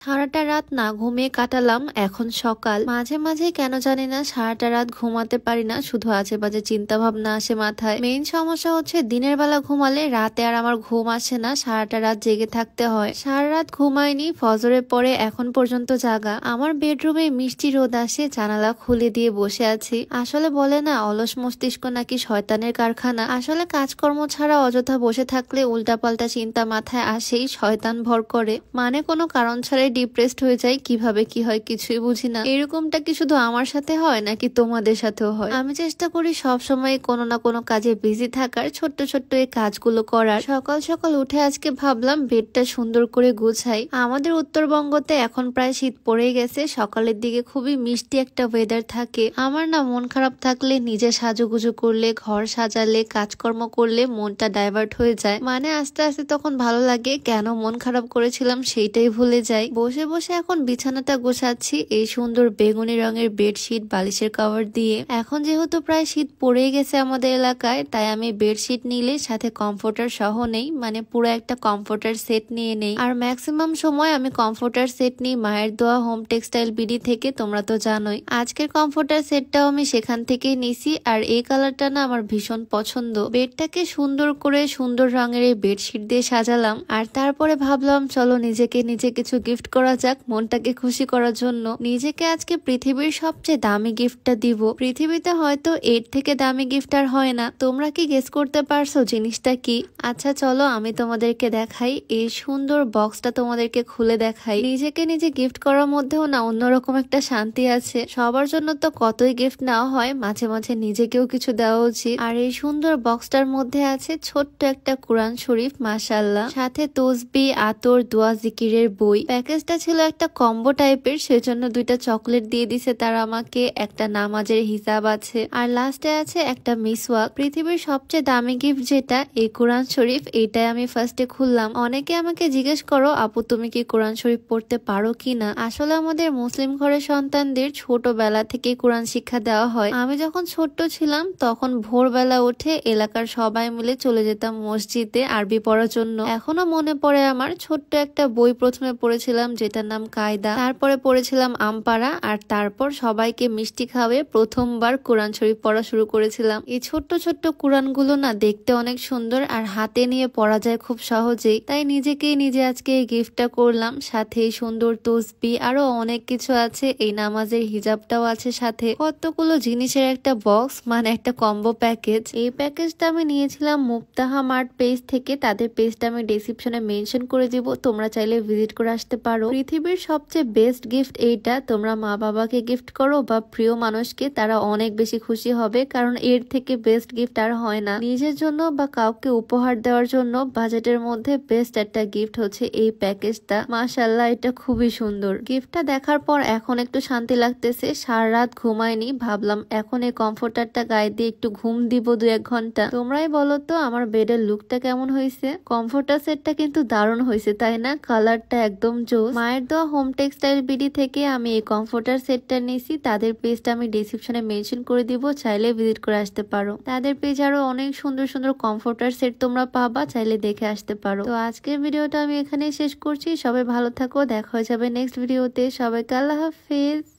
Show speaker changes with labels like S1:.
S1: সারাটা রাত না ঘুমিয়ে কাটালাম, এখন সকাল। মাঝে মাঝে কেন জানি না সারাটা রাত ঘুমাতে পারি না, শুধু আজে বাজে চিন্তা ভাবনা আসে মাথায়। মেইন সমস্যা হচ্ছে দিনের বেলা ঘুমালে রাতে আর আমার ঘুম আসে না, সারাটা রাত জেগে থাকতে হয়। সারা রাত ঘুমাইনি, ফজরের পরে এখন পর্যন্ত জাগা। আমার বেডরুমে মিষ্টি রোদ আসে, জানালা খুলে দিয়ে বসে আছি। আসলে বলে না অলস মস্তিষ্ক নাকি শয়তানের কারখানা। আসলে কাজকর্ম ছাড়া অযথা বসে থাকলে উল্টাপাল্টা চিন্তা মাথায় আসেই, শয়তান ভর করে। মানে কোনো কারণ ছাড়াই ডিপ্রেসড হয়ে যায়, কিভাবে কি হয় কিছুই বুঝি না। এরকমটা কি শুধু আমার সাথে হয় নাকি তোমাদের সাথেও হয়? আমি চেষ্টা করি সব সময় কোনো না কোনো কাজে বিজি থাকার, ছোট্ট ছোট্ট এই কাজগুলো করার। সকাল সকাল উঠে আজকে ভাবলাম বেডটা সুন্দর করে গুছাই। আমাদের উত্তরবঙ্গতে এখন প্রায় শীত পড়ে গেছে, সকালের দিকে খুবই মিষ্টি একটা ওয়েদার থাকে। আমার না মন খারাপ থাকলে, নিজে সাজুগুজু করলে, ঘর সাজালে, কাজকর্ম করলে মনটা ডাইভার্ট হয়ে যায়। মানে আস্তে আস্তে তখন ভালো লাগে, কেন মন খারাপ করেছিলাম সেইটাই ভুলে যাই। বসে বসে এখন বিছানাটা গোছাচ্ছি, এই সুন্দর বেগুনি রঙের বেডশিট বালিশের কভার দিয়ে। এখন যেহেতু প্রায় শীত পড়েই গেছে আমাদের এলাকায়, তাই আমি বেডশিট নিলে সাথে কমফোর্টার সহ নেই, মানে পুরো একটা কমফোর্টার সেট নিয়ে নেই। আর ম্যাক্সিমাম সময় আমি কমফোর্টার সেট নিই মায়ের দোয়া হোম টেক্সটাইল বিডি থেকে, তোমরা তো জানোই। আজকের কমফোর্টার সেটটাও আমি সেখান থেকেই নিছি, আর এই কালারটা না আমার ভীষণ পছন্দ। বেডটাকে সুন্দর করে সুন্দর রঙের এই বেডশিট দিয়ে সাজালাম, আর তারপরে ভাবলাম চলো নিজেকে নিজে কিছু গিফট করা যাক, মনটাকে খুশি করার জন্য। নিজেকে আজকে পৃথিবীর সবচেয়ে দামি গিফটটা দিব। পৃথিবীতে হয়তো এর থেকে দামি গিফট আর হয় না। তোমরা কি গেস করতে পারছো জিনিসটা কি? আচ্ছা চলো আমি তোমাদেরকে দেখাই, এই সুন্দর বক্সটা তোমাদেরকে খুলে দেখাই। নিজেকে নিজে গিফট করার মধ্যেও না অন্যরকম একটা শান্তি আছে। সবার জন্য তো কতই গিফট নেওয়া হয়, মাঝে মাঝে নিজেকেও কিছু দেওয়া উচিত। আর এই সুন্দর বক্সটার মধ্যে আছে ছোট্ট একটা কোরআন শরীফ, মাশাআল্লাহ, সাথে তসবি, আতর, দোয়া জিকিরের বই। প্যাকেজটা ছিল একটা কম্বো টাইপের, সেজন্য দুইটা চকলেট দিয়ে দিছে তারা আমাকে, একটা নামাজের হিসাব আছে, আর লাস্টে আছে একটা মিসওয়াক। পৃথিবীর সবচেয়ে দামি গিফট যেটা, এই কোরআন শরীফ, এইটাই আমি ফার্স্টে খুললাম। অনেকে আমাকে জিজ্ঞেস করো আপু তুমি কি কোরআন শরীফ পড়তে পারো কিনা। আসলে আমাদের মুসলিম ঘরের সন্তানদের ছোটবেলা থেকে কোরআন শিক্ষা দেওয়া হয়। আমি যখন ছোট্ট ছিলাম তখন ভোরবেলা উঠে এলাকার সবাই মিলে চলে যেতাম মসজিদে আরবি পড়ার জন্য। এখনো মনে পড়ে আমার, ছোট্ট একটা বই প্রথমে পড়েছিলাম যেটার নাম কায়দা, তারপরে পড়েছিলাম আমপাড়া, আর তারপর সবাইকে মিষ্টি খাওয়ে প্রথমবার কোরআন শরীফ পড়া শুরু করেছিলাম। এই ছোট্ট ছোট্ট কোরআন গুলো না দেখতে অনেক সুন্দর, আর হাতে নিয়ে পড়া যায় খুব সহজেই। তাই নিজেকেই নিজে আজকে এই গিফটটা করলাম, সাথে এই সুন্দর তসবি, আরো অনেক কিছু আছে, এই নামাজের হিজাবটাও আছে সাথে। কতগুলো জিনিসের একটা বক্স, মানে একটা কম্বো প্যাকেজ। এই প্যাকেজটা আমি নিয়েছিলাম মুফতাহা মার্ট পেজ থেকে, তাদের পেজটা আমি ডেসক্রিপশনে মেনশন করে দিব, তোমরা চাইলে ভিজিট করে আসতে পারো। পৃথিবীর সবচেয়ে বেস্ট গিফট এইটা। তোমরা মা বাবাকে গিফট করো বা প্রিয় মানুষকে, তারা অনেক বেশি খুশি হবে, কারণ এর থেকে বেস্ট গিফট আর হয় না। নিজের জন্য বা কাউকে উপহার দেওয়ার জন্য বাজেটের মধ্যে বেস্ট একটা গিফট হচ্ছে এই প্যাকেজটা। মাশাআল্লাহ, এটা খুবই সুন্দর। গিফটটা দেখার পর এখন একটু শান্তি লাগতেছে। সারা রাত ঘুমাইনি, ভাবলাম এখন এই কমফোর্টারটা গায়ে দিয়ে একটু ঘুম দিব 2-1 ঘন্টা। তোমরাই বলো তো আমার বেডের লুকটা কেমন হয়েছে। কমফোর্টার সেটটা কিন্তু দারুণ হয়েছে তাই না? কালারটা একদম জোস। মায়ের দোয়া হোম টেক্সটাইল বিডি থেকে আমি এই কমফোর্টার সেটটা নিয়েছি, তাদের পেজটা আমি ডেসক্রিপশনে মেনশন করে দিব, চাইলে ভিজিট করে আসতে পারো। তাদের পেজ আরো অনেক সুন্দর সুন্দর কমফোর্টার সেট তোমরা পাবা, চাইলে দেখে আসতে পারো। তো আজকের ভিডিওটা আমি এখানেই শেষ করছি। সবাই ভালো থাকো, দেখা হয়ে যাবে নেক্সট ভিডিওতে। সবাইকে আল্লাহ হাফেজ।